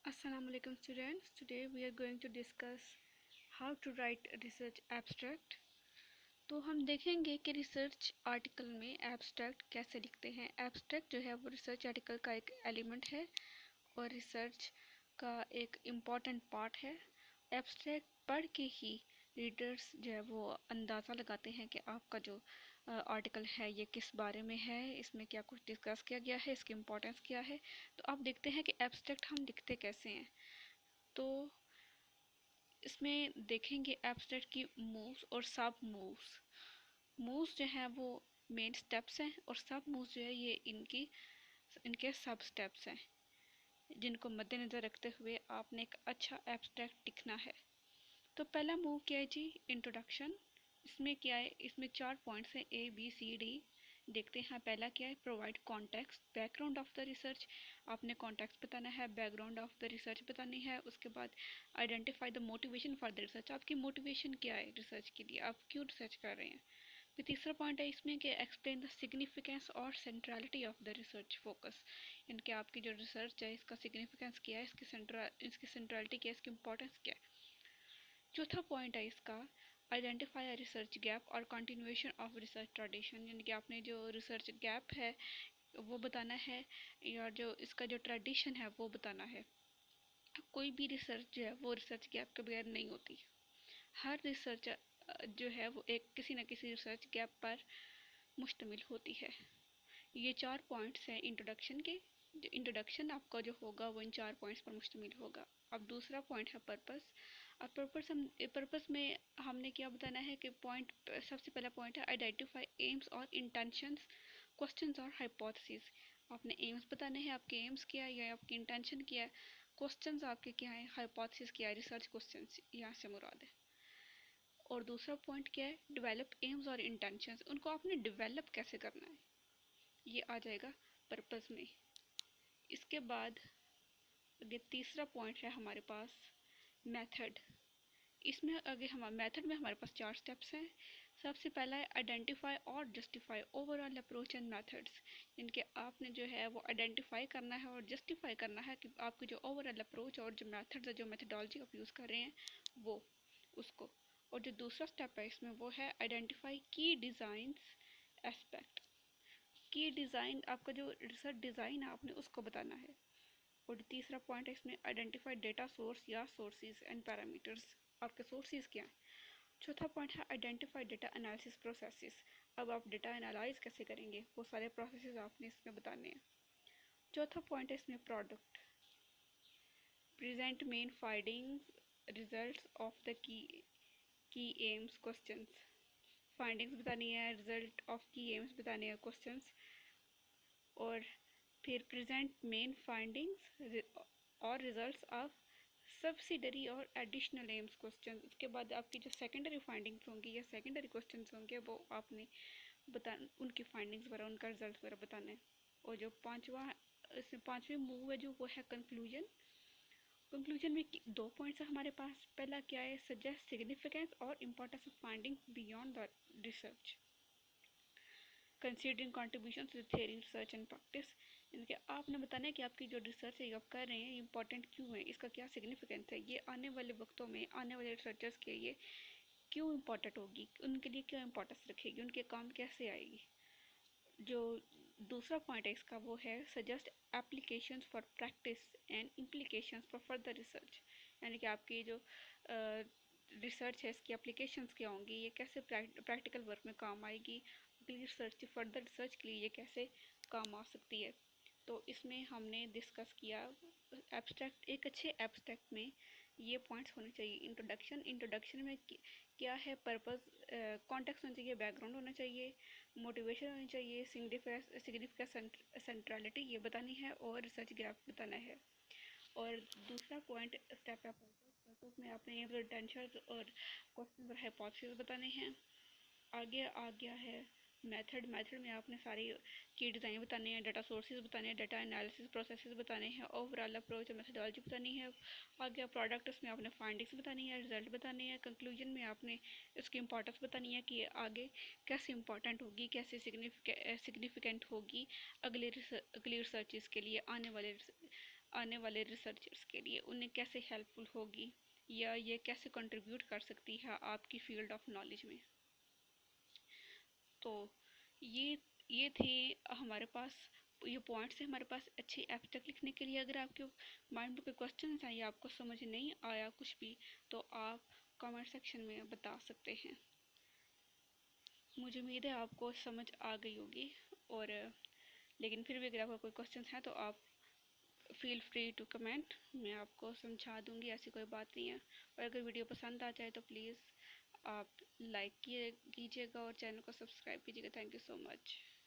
Assalamu alaikum students. Today we are going to discuss how to write a research abstract. तो हम देखेंगे कि research article में abstract कैसे लिखते हैं। एब्स्ट्रैक्ट जो है वो रिसर्च आर्टिकल का एक एलिमेंट है और रिसर्च का एक इम्पॉर्टेंट पार्ट है। एब्स्ट्रैक्ट पढ़ के ही रीडर्स जो है वो अंदाज़ा लगाते हैं कि आपका जो आर्टिकल है ये किस बारे में है, इसमें क्या कुछ डिस्कस किया गया है, इसकी इम्पोर्टेंस क्या है। तो आप देखते हैं कि एब्स्ट्रैक्ट हम लिखते कैसे हैं। तो इसमें देखेंगे एब्स्ट्रैक्ट की मूव्स और सब मूव्स। मूव्स जो हैं वो मेन स्टेप्स हैं और सब मूव्स जो है ये इनके सब स्टेप्स हैं जिनको मद्देनज़र रखते हुए आपने एक अच्छा एब्स्ट्रैक्ट लिखना है। तो पहला मूव क्या है जी, इंट्रोडक्शन। इसमें क्या है, इसमें 4 पॉइंट्स हैं ABCD। देखते हैं पहला क्या है, provide context, background of the research. आपने कॉन्टेक्स्ट बताना है, बैकग्राउंड ऑफ द रिसर्च बतानी है। उसके बाद identify the motivation for the research, आपकी मोटिवेशन क्या है रिसर्च के लिए, आप क्यों रिसर्च कर रहे हैं। फिर तीसरा पॉइंट है इसमें कि एक्सप्लेन द सिग्निफिकेंस और centrality of the research focus, यानी कि आपकी जो रिसर्च है इसका सिग्निफिकेंस क्या है, इसकी सेंट्रलिटी क्या है, इसकी इंपॉर्टेंस क्या है। चौथा पॉइंट है इसका, आइडेंटिफाई रिसर्च गैप और कंटिन्यूएशन ऑफ रिसर्च ट्रेडिशन, यानी कि आपने जो रिसर्च गैप है वो बताना है या जो इसका जो ट्रेडिशन है वो बताना है। कोई भी रिसर्च जो है वो रिसर्च गैप के बगैर नहीं होती। हर रिसर्च जो है वो एक किसी न किसी रिसर्च गैप पर मुश्तमिल होती है। ये 4 पॉइंट्स हैं इंट्रोडक्शन के। जो इंट्रोडक्शन आपका जो होगा वो इन 4 पॉइंट्स पर मुश्तमिल होगा। अब दूसरा पॉइंट है पर्पस। अब पर्पस में हमने क्या बताना है कि पॉइंट, सबसे पहला पॉइंट है आइडेंटिफाई एम्स और इंटेंशंस, क्वेश्चंस और हाइपोथेसिस। आपने एम्स बताने हैं, आपके एम्स क्या है या आपकी इंटेंशन क्या है, क्वेश्चंस आपके क्या है, हाइपोथेसिस क्या है, रिसर्च क्वेश्चंस यहाँ से मुराद है। और दूसरा पॉइंट क्या है, डेवलप एम्स और इंटेंशंस, उनको आपने डेवलप कैसे करना है, ये आ जाएगा पर्पस में। इसके बाद आगे तीसरा पॉइंट है हमारे पास मेथड। इसमें आगे हम मेथड में हमारे पास 4 स्टेप्स हैं। सबसे पहला है आइडेंटिफाई और justify overall approach and methods, इनके आपने जो है वो आइडेंटिफाई करना है और जस्टिफाई करना है कि आपकी जो ओवरऑल अप्रोच और जो मेथड्स है, जो मेथडोलॉजी आप यूज़ कर रहे हैं वो उसको। और जो दूसरा स्टेप है इसमें वो है आइडेंटिफाई की डिज़ाइंस एस्पेक्ट। की डिज़ाइन, आपका जो रिसर्च डिज़ाइन है आपने उसको बताना है। और तीसरा पॉइंट है इसमें आइडेंटिफाई डेटा सोर्स या सोर्सेज एंड पैरामीटर्स, आपके सोर्सेज क्या हैं। चौथा पॉइंट है आइडेंटिफाई डेटा एनालिसिस प्रोसेसेस, अब आप डेटा एनालाइज कैसे करेंगे वो सारे प्रोसेसेस आपने इसमें बताने हैं। चौथा पॉइंट है इसमें product, present main findings results of the key AIIMS questions, findings बतानी है, रिजल्ट ऑफ की एम्स बताने हैं, क्वेश्चंस। और फिर प्रेजेंट मेन फाइंडिंग्स और रिजल्ट्स ऑफ सब्सिडरी और एडिशनल एम्स क्वेश्चन। उसके बाद आपकी जो सेकेंडरी फाइंडिंग्स होंगी या सेकेंडरी क्वेश्चन होंगे वो आपने बता, उनकी फाइंडिंग्स वगैरह, उनका रिजल्ट वगैरह बताना है। और जो पांचवा, इसमें पांचवी मूव है जो वो है कंक्लूजन। कंक्लूजन में 2 पॉइंट्स है हमारे पास। पहला क्या है, सजेस्ट सिग्निफिकेंस और importance of finding beyond the research, considering contribution to theory research and practice, इनके आपने बताना है कि आपकी जो रिसर्च है आप कर रहे हैं इंपॉर्टेंट क्यों है, इसका क्या सिग्निफिकेंस है, ये आने वाले वक्तों में आने वाले रिसर्चर्स के लिए क्यों इम्पोर्टेंट होगी, उनके लिए क्यों इम्पोर्टेंस रखेगी, उनके काम कैसे आएगी। जो दूसरा पॉइंट है इसका वो है suggest applications for practice and implications for further research, यानी कि आपकी जो रिसर्च है इसकी एप्लीकेशंस क्या होंगी, ये कैसे प्रैक्टिकल वर्क में काम आएगी, अगली रिसर्च फर्दर रिसर्च के लिए ये कैसे काम आ सकती है। तो इसमें हमने डिस्कस किया एब्स्ट्रैक्ट, एक अच्छे एब्स्ट्रैक्ट में ये पॉइंट्स होने चाहिए। इंट्रोडक्शन में क्या है, पर्पस, कॉन्टेक्स्ट होना चाहिए, बैकग्राउंड होना चाहिए, मोटिवेशन होनी चाहिए, सिग्निफिकेंस सेंट्रलिटी ये बतानी है और रिसर्च गैप बताना है। और दूसरा पॉइंट स्टेप है पर्पस में आपने ये टेंशन और क्वेश्चन और हाइपोथेसिस बताने हैं। आगे आ गया है मेथड में आपने सारी की डिज़ाइन बतानी है, डाटा सोर्सेज बताने हैं, डाटा एनालिसिस प्रोसेसेस बताने हैं, ओवरऑल अप्रोच और मेथडोलॉजी बतानी है। आ गया प्रोडक्ट, उसमें आपने फाइंडिंग्स बतानी है, रिजल्ट बताने हैं। कंक्लूजन में आपने इसकी इंपॉर्टेंस बतानी है कि आगे कैसे इंपॉर्टेंट होगी, कैसे सिग्निफिकेंट होगी अगले रिसर्चेस के लिए, आने वाले आने वाले रिसर्चर्स के लिए, उन्हें कैसे हेल्पफुल होगी या ये कैसे कंट्रीब्यूट कर सकती है आपकी फील्ड ऑफ नॉलेज में। तो ये थे हमारे पास, ये पॉइंट्स हैं हमारे पास अच्छी एब्स्ट्रैक्ट लिखने के लिए। अगर आपके माइंड में कोई क्वेश्चन हैं या आपको समझ नहीं आया कुछ भी, तो आप कमेंट सेक्शन में बता सकते हैं। मुझे उम्मीद है आपको समझ आ गई होगी, और लेकिन फिर भी अगर आपका कोई क्वेश्चन है तो आप फील फ्री टू कमेंट, मैं आपको समझा दूंगी, ऐसी कोई बात नहीं है। और अगर वीडियो पसंद आ जाए तो प्लीज़ आप लाइक कीजिएगा और चैनल को सब्सक्राइब कीजिएगा। Thank you so much.